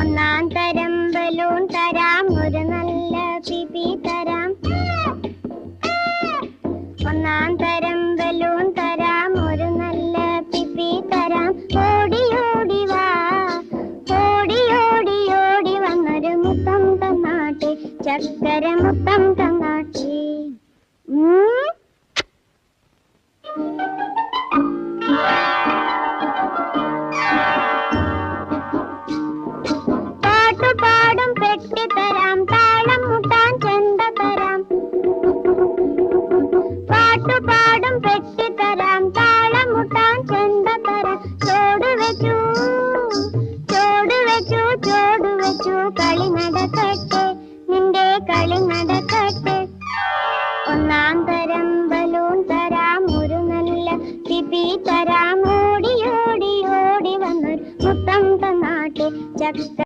ഒന്നാം തരം ബലൂൺ തരാം, ഒരു നല്ല പിപി തരാം. ഒന്നാം തരം ബലൂൺ തരാം, ഒരു നല്ല പിപി തരാം. ഓടി ഓടി വാ, ഓടി ഓടി ഓടി വന്നൊരു മുത്തം തന്നാട്ടെ, ചക്കര മുത്തം തന്നാട്ടെ. പാട്ടുപാടും പെട്ടി തരാം, താളം മുട്ടാൻ ചെണ്ട തരാം. പാട്ടുപാടും പെട്ടി തരാം, താളം മുട്ടാൻ ചെണ്ട തരാം. ചോട് വെച്ചു ചോട് വെച്ചു ചോട് വെച്ചു, കളി നടക്കട്ടെ, നിന്റെ കളി നടക്കട്ടെ. ഒന്നാം തരം ബലൂൺ തരാം, ഒരു നല്ല പിപി തരാം. ഓടി ഓടി ഓടി വന്നൊരു മുത്തം തന്നാട്ടെ, ചക്ക